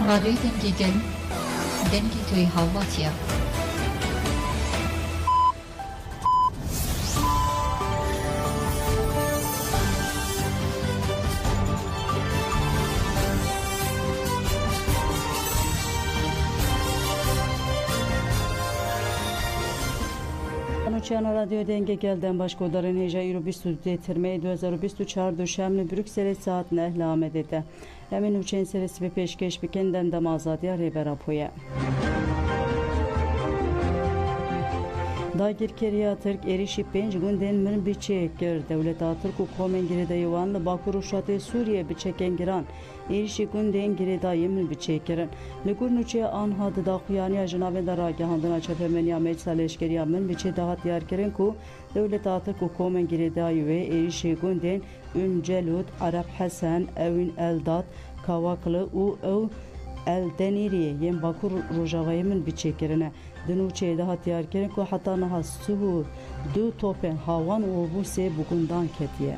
راديو دنجيجن دنجي توي هاواتيا Çana Radyo Denge gelden başkodarın heja Eurobistu detirmeyi 2024 döşemli Brüksel saatine ehlam edildi. Emin uçen serisi ve peşkeş bikenden de mazadiya reberapoya. Dagir Keriya Türk erişi penç günden min biçekir. Devlet Türk hukumen girede yuvanlı Bakur Uşatı Suriye biçeken giran. Erişi günden girede yemin biçekirin. Ligur nuçe anhadı da kuyani ajnabe da ragahandına çepemeniya mecsa leşkeriya min biçe dahat diyarkirin ku Devlet Türk hukumen girede yuve erişi günden Üncelut, Arap Hasan, Evin Eldat, Kavaklı u El Deniriye yem Bakur Rojavayı min biçekirine. Dinuçe daha diyarkirin ku hatta naha suhu du topen havan o bu se bugundan ketiye.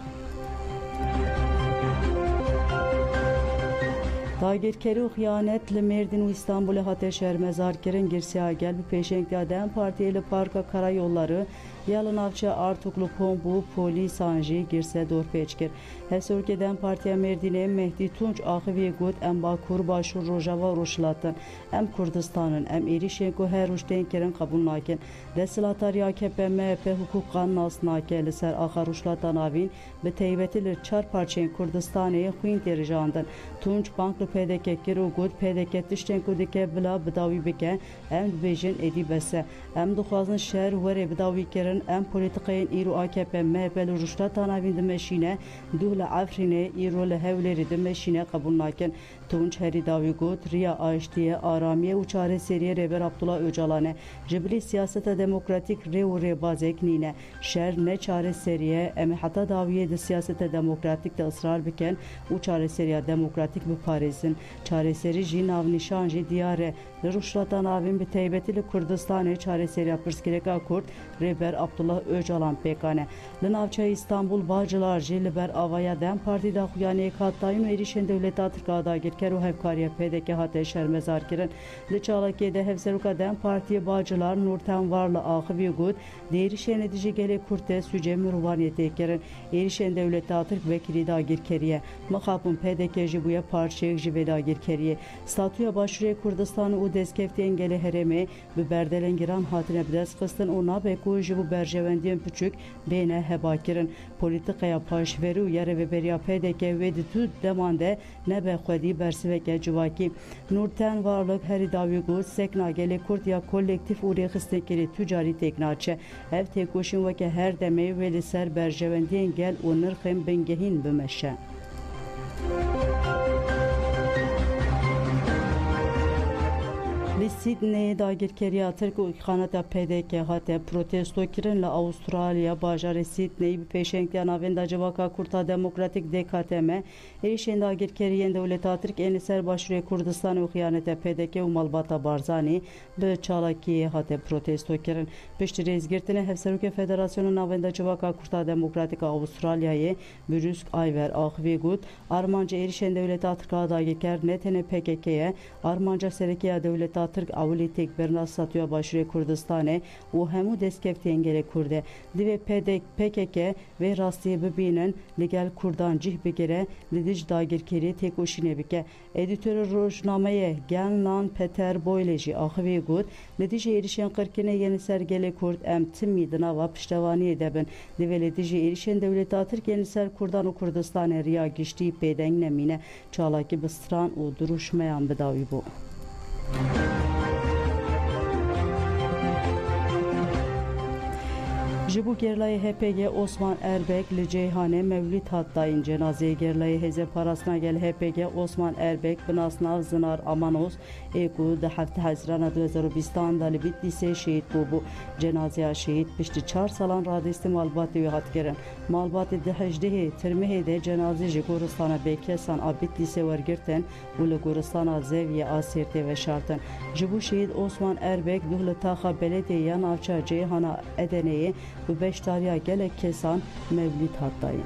Dagir keri hıyanetle Merdin ve İstanbul'a hate şehir mezarkerin girsiya gel bir peşenkli Dem Partiyeli Parka Karayolları Yalın Avcı Artuklu Pombu Polis Anji girse dorpeçkir. Hevse ülkeden Partiya Merdin'e Mehdi Tunç Ahivi Gud em Bakur Başur Rojava Ruşlatın em Kurdistan'ın em Erişenko her ruşten kerin kabul nakin. Desilatar ya kepe MHP hukuk kanunası nakeli ser Ağa Ruşlatan avin ve teybetilir çar parçen Kurdistan'ı huyun derijandan. Tunç Banklı PDK kiru Gud PDK tişten kudike bila bidavi bike em dbejin edibese em duxwazın şehir vere bidavi kerin em politikayın İru AKP MHP'li Ruşlatan avin dimeşine duhle Afrin'e İru lehevleri dimeşine kabul nakin. Tunç heri davi Gud Riya Ayştiye Aramiye uçare seriye Reber Abdullah Öcalan'e Cibli siyasete demokratik rev rebazek nine şer ne çare seriye em hata daviye de siyasete demokratik de ısrar biken uçare seriye demokratik bu Paris'in çare seri jinav nişanji diyare Ruşlatan avin bir teybetili Kurdistan'ı çare seriye pırskireka Kurt Reber Abdullah Öcalan pekane. Linavça İstanbul Bağcılar Jiliber Avaya Dem Partida Huyaniye Kattayın erişen devlet Atırka'da girkeru hevkariye PDK hate şermezar kirin. Liçalakiye'de hevseruka Dem Partiye Bağcılar Nurten Varlı Ahıvi Gud derişen edici gele kurte süce mürvaniyete kirin. Erişen devlet Atırk vekili da girkeriye. Mıkapın PDK jibuya parçaya jiveda girkeriye. Statuya başvuruya Kurdistan'ı u deskefti engeli hereme ve berdelen giran hatine bides kıstın ona beku jibu berjevendiyen küçük beyne heba kirin. Politikaya paş veru yere ve beriya PDK ve ditü demande nebe khudi bersiveke civaki. Nurten varlık heri davigu sekna gele kurt ya kolektif ure xistekeri tücari teknaçe. Ev tekoşin veke her deme veli ser berjevendiyen gel o nırkım bengehin bümeşe. Sydney dagir keriya Türk xanata PDK hate protesto kirin la Avustralya bajarı Sydney bir peşenkliyan avenda cevaka kurta demokratik DKTM erişen dagir keriyen devlet Türk eniser başvuruya Kurdistan u hıyanete PDK u malbata barzani be çalaki hate protesto kirin peşti rezgirtine Hevseruke Federasyonun avenda cevaka kurta demokratik Avustralya'yı Bürüsk Ayver Ahvi Gud Armanca erişen devlet Türk dagir ker netene PKK'ye Armanca Serekiya devlet Türk avli tek bernas satıyor başvuruya Kurdistan'e o hemu deskefti engele kurde dive PKK ve rastiye bibinen legal kurdan cihbegere lidic dagir keri tek oşine bike editörü rojnameye genlan Peter Boyleji ahvi gud lidice erişen kırkine yeni sergele kurd em timidina va piştevani edebin dive lidice erişen devlet Türk yeni ser kurdan o Kurdistan'e riya geçtiği peyden nemine çalaki bistran o duruşmayan bedavi bu. Jibu gerlayı HPG Osman Erbek li Ceyhane Mevlid hattayın cenazeye gerlayı heze parasına gel HPG Osman Erbek binasına zınar amanos egu da hafta Haziran 2020'da li bittiyse şehit bu cenazeye şehit pişti çar salan radisti malbatı ve hatgeren malbatı de hecdehi tirmihi de cenazeci Goristan'a bekesan abittiyse vergirten ulu Goristan'a zeviye asirte ve şartın Jibu şehit Osman Erbek duhlu taha belediye yan avça Ceyhan'a edeneyi bu beş tarihe gelek kesan mevlid hattayım.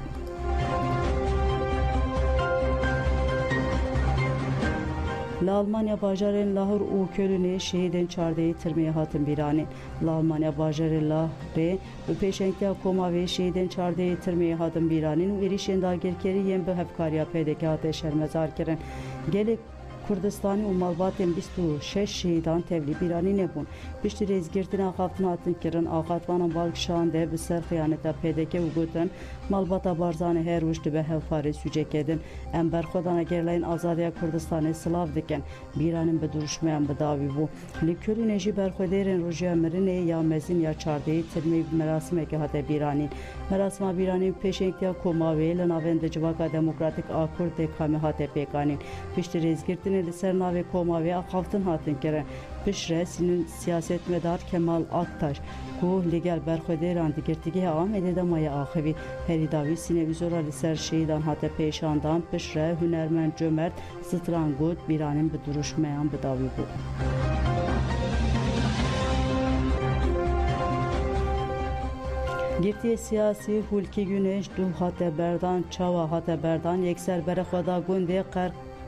Li Almanya bajarên Lahor û Kölnê şehîdên çardehî tirmeyê hatin bîranîn. Li Almanya bajarê Lahorê bi pêşengiya Komavê şehîdên çardehî tirmeyê hatin bîranîn û êrişên dagirkerî yên bi hevkariya pêdekê hate şermezar kirin. Gelek Kurdistanê û malbatên 26 şehîdan tevlî bîranî nebûn. Piştî rêzgirtina xaftin hatin kirin, axatvanan balkişan de bi ser xıyaneta pêdekê û gotin malbata Barzanê her roj dibe hevkarê sûcekê din. Em berxwedana gerlayên azadiya Kurdistanê silav dikin. Bîranîn bi duruşmeyan bi dawî bû. Li Kölnê jî berxwedêrên roja mirinê ya mezin ya çardehî tirmeyî bi merasimekê hate bîranîn. Merasima bîranî pêşengiya Komavê li navên di Civaka Demokratîk a Kurdê Kamê hate pêkanîn. Piştî rêzgirtinê li ser navê Komavê axaftin hatin kirin. Pişre siyasetmedar Kemal Aktaş ku li gel berxwedêran digirtîgeha Amedê de maya axivî. Herî dawî sînevîzora li ser şehîdan hate pêşandan pişre hunermend Cömert Strangot bîranîn bi duruşmeyan bi dawî bû. Girtiye siyasî Hulkî Güneş du hate berdan çawa hate berdan yekser berexweda gundê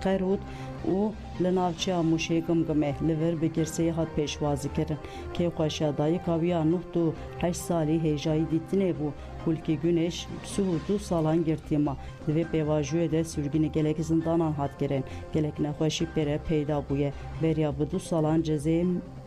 Qerut û li navçeya Mûşê Gimgimê li vir bi girseyê hat pêşwazî kirin. Kêfxweşiya dayîka wî ya 98 salî hêjayî dîtinê bû. Hulkî Güneş 22 salan girtîma. Li vê pêvajoyê de sürgînê gelek zindanan hat kirin. Gelek nexweşî pêre peyda bûye. Beriya bi 2 salan cezayê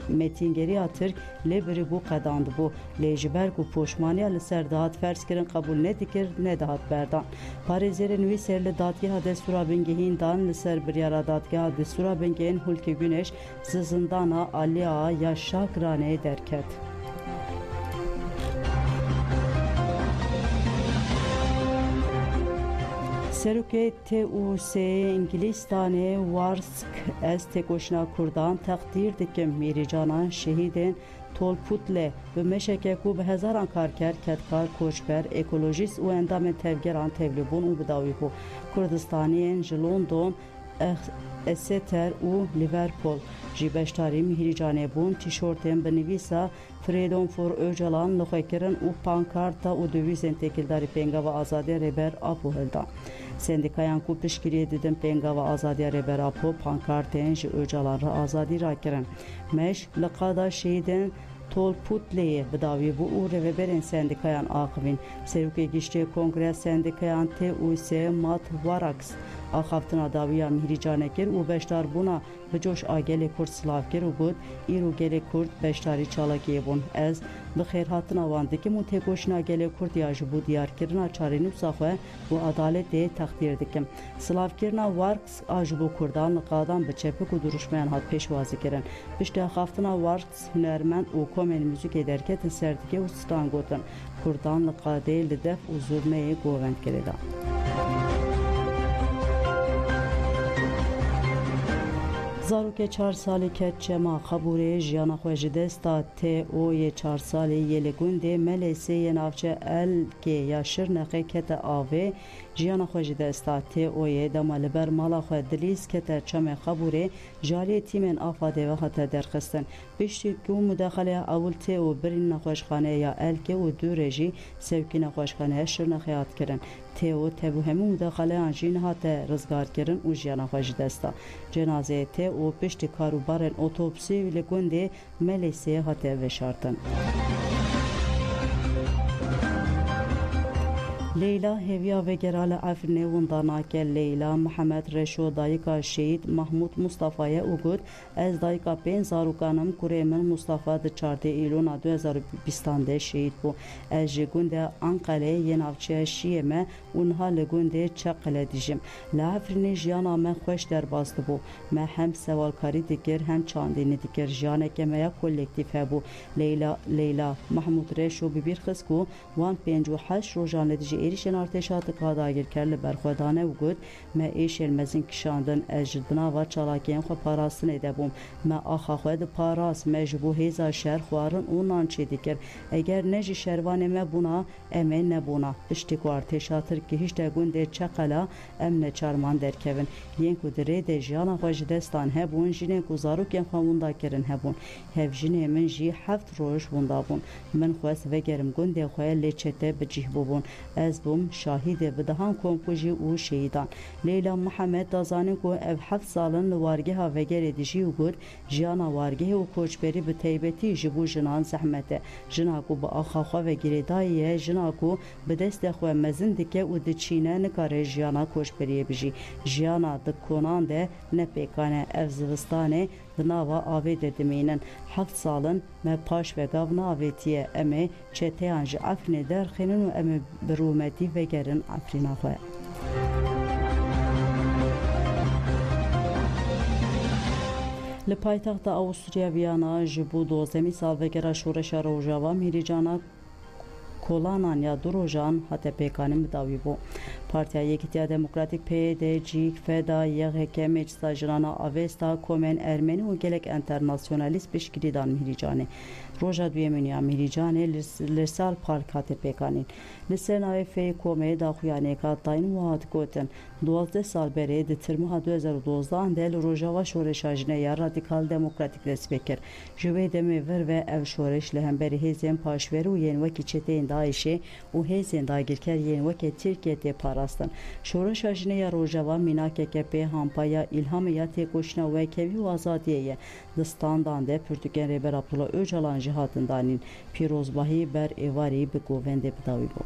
Metîngeriya Tirk lê birî bû qedandibû. Lê ji ber ku poşmaniya li ser dihat ferz kirin qebûl nedikir nedihat berdan. Parêzerên wî ser li dadgeha destûra bingehîn dan li ser biryara dadgeha destûra bingehên Hulkî Güneş zi zindana Aliya ya Şakraneyê derket. Serokê TUC Ingilistanê Warsk ez têkoşîna Kurdan teqdîr dikim mîrîcanan şehîdên Tolputlê bi meşeke ku bi hezaran karker, ketkar, koçber, ekolojîst û endamên tevgeran tevlîbûn û bi dawî bû. Kurdistaniyên ji London, Exeter û Liverpool jî beşdarî mîrîcanê bûn. Tîşortên bi nivîsa Freedom for Öcalan li xwe kirin û pankarta û devîzên têkildarî Pêngava Azadiya Rêber Apo hildan. Sendikayan ku piştgiriyê didin Pêngava Azadiya Rêber Apo pankartên ji Öcalan re azadî rakirin. Meş li qada şehîdên Tolputleyê bi dawî bû û rêveberên sendikayan axivîn. Serokê Giştê Kongreya Sendikayan TUC Matt Waraks axaftina dawiya mîrîcanê kir û beşdarbûna bi coş a gelê Kurd silav kir û got îro gelê Kurd beşdarî çalakiyê bûn. Ez bi xêrhatina wan dikim û têkoşîna gelê Kurd ya ji bo diyarkirina çarênûsa xwe û adaletê teqdîr dikim. Silavkirina Warks a ji bo Kurdan li qadan bi çepik û duruşmeyan hat pêşwazî kirin. Piştî axaftina Warks hunermend û komên mûzîkê derketin serdikê û strangotin. Kurdan li qadê li def û zûrmeyê govend kirêda. Zarokê 4 salî ket çema xeburê jiyana xwe ji desta TOyê 4 salî yê li gundê Melêseyê navçe Elkê ya Şirnexê kete avê jiyana xwe ji desta TOyê dema li ber mala xwe dilîz kete çemê xeburê jaliyê tîmên Afadê ve hate derxistin. Piştî ku mudexeleya ewil TO birîn nexweşxaneya ya Elkê û Dûrê jî sevkî nexweşxaneya Şirnexê hat kirin. TO tevû hemû mudexeleyan jî nihate rizgarkirin û jiyana xwe ji desta. Cenazeyê TO piştî karûbarên otopsî li gundê Melêseyê hate veşartin. Leyla heviya vegera li Efrînê winda nake. Leyla Mihemed Reşo dayika şehîd Mahmud Mustafayê û got ez dayika 5 zarokanim kurê min Mustafa di 4 îlona 2020 de şehîd bû. Ez ji gundê Anqerê yê navçeya Şiyê me û niha li gundê Çeqilê dijim. Li Efrînê jiyana me xweş derbas dibû. Me hem sewalkarî dikir hem çandînî dikir. Jiyaneke me ya kolektîv hebû. Leyla Mahmud Reşo bi bîr xist ku wan 58 rojan li dijî êrişên artêşa dagirker li berxwedane û got me êşên mezin kişandin. Ez ji binava çalakiyên xwe parastinê de bûm. Me axa xwe diparast. Me ji bo hêza şer xwarin û nan çê dikir. Eger ne ji şervanê me bûna em ê nebûna. Piştî ku artêşa Tirkî hişte gundê Çeqela em neçarman derkevin. Yên ku di rê de jiyana xwe ji destan hebûn jinên ku zarokên xwe winda kirin hebûn. Hev jinê min jî 7 roj winda bûn. Min xwest vegerim gundê xwe lê çete bicih bûbûn. Ez ezbum şahide bidahan komkuji û şehidan. Leyla Muhammed dazanın ku ev 7 salın li wargeha vegerê dijî û got jiyana wargehê û koçberî bi taybetî ji bo jinan zehmet e. Jina ku bi axa xwe vegirêdayî ye, jina ku bi destê xwe mezin dike û diçîne nikare jiyana koçberiyê bijî. Jiyana di konan de nepêkane ev zivistanê di nava avê de dimînin. 7 salın me paş vegav navêtiye em ê çeteyan ji Efrînê derxînin û em ê bi rûmetî vegerin Efrîna xwe. Li paytexta Awstrîya Vîyana ji bo 12 salvegera şoreşa Rojava Mîrîcana Kolanan ya du rojan hate pêkanîn bi dawî bû. Partiya Yekîtiya Demokratîk PYD, CİK, FEDA, YHK, Meclisa Jinana Avesta, Komen Ermenî û gelek internasyonalîst piştgirî dan Mîrîcanê. Roja duyemîn ya Mîrîcanê li sal park hate pêkanîn. Li ser navê fê Komê daxuyanêka dayîn û hat gotin 12 sal berê di tirmiha 2012 de li Rojava şoreşa jineya Radikal Demokratîk dest pê kir. Ji wê demê vir ve ev şoreş li hemberî hêzên paşverî û yên wekî çeteyên Daişê û hêzên dagirker yên wekî Tirkiye tê parastin. Şoreşa jineya Rojava mîna KKP hampaya îlhamê ya têkoşîna wekevî û azadiyê ye. Di standan de Pirtûkên Rêber Abdullah Öcalan jî hatin danîn. Pîrozbahî ber êvarî bi govendê bi dawî bû.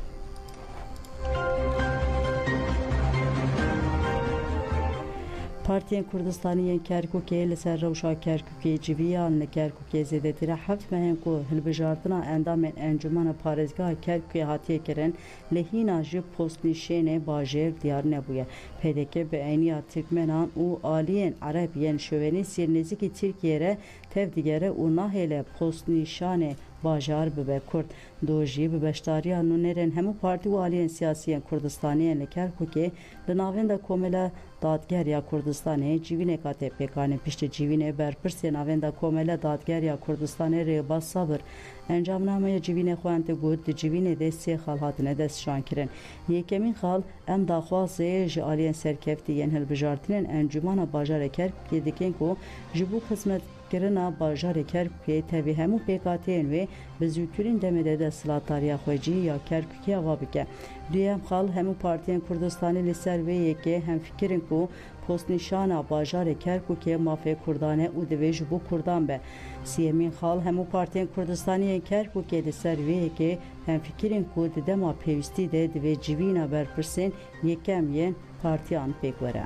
Partiyên Kurdistanî yên Kerkûkê li ser rewşa Kerkûkê civiyan li Kerkûkê zêdetî 7 mehên ku hilbijartina endamên encûmena parêzgeha Kerkûkê hatiye kirin li hîna ji postnîşênê bajêr diyar nebûye. PDK bi eyniya Tirkmenan û aliyên Ereb yên şovenî sîrnêzîkî Tirkiye re tev digere û nahêle postnîşanê bajar bibe Kurd. Du jî bi beşdariya nûnerên hemû partî û aliyên siyasî yên Kurdistanî yên li Kerkûkê li navên de Komela Dadgeriya Kurdistanê civîneka tê pêkanîn. Piştî civînê berpirsê navên de Komela Dadgeriya Kurdistanê Rêbaz Sabir encamnameya civînê xwe tê got di civînê de sê xal hatine destşankirin. Yekemîn xal em daxwazê ji aliyên serkeftî yên hilbijartinên encûmena bajarê Kerkûkê dikin ku ji bo xizmetkirina bajarê Kerkûkê tevî hemû pêkatiyên wê bi zûtirîn demê de desthilatdariya xwe cî ya Kerkûkê ava bike. Duyem xal hemû partiyên Kurdistanî li ser vê yekê hemfikirin ku postnîşana bajarê Kerkûkê mafê Kurdan e û divê ji bo Kurdan be. Siyemîn xal hemû partiyên Kurdistanî yên Kerkûkê li ser vê yekê hemfikirin ku di dema pêwîstî de divê civîna berpirsên yekem yên partiyan pêk were.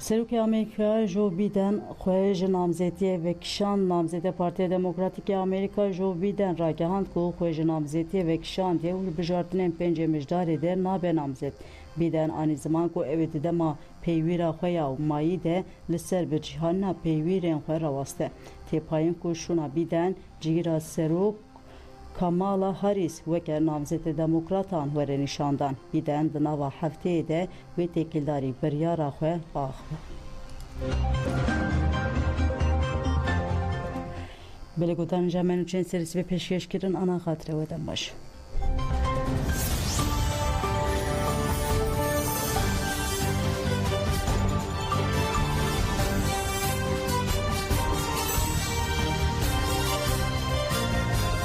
Serokê Amerîka Joe Biden xwe ji namzêtiyê vekişan namzêda Partiya Demokratîk a Amerîka Joe Biden ragihand ku xwe ji namzêtiyê vekişandiye û li bijartinên pêncê mijdarê de nabe namzêt. Biden anî ziman ku ew ê di dema pêwîra xwe ya mayî de li ser bi cîhanina pêwîrên xwe rawaste. Têpayîn ku şûna Biden cigîra serok Kamala Harris weke namzêtê demokratan were nîşandan. Biden di nava hefteyê de wê têkildarî biryara xwe axwe. Belê gotanên jemenûçên serîsî ve pêşkêşkirin ana xatirê we dem baş.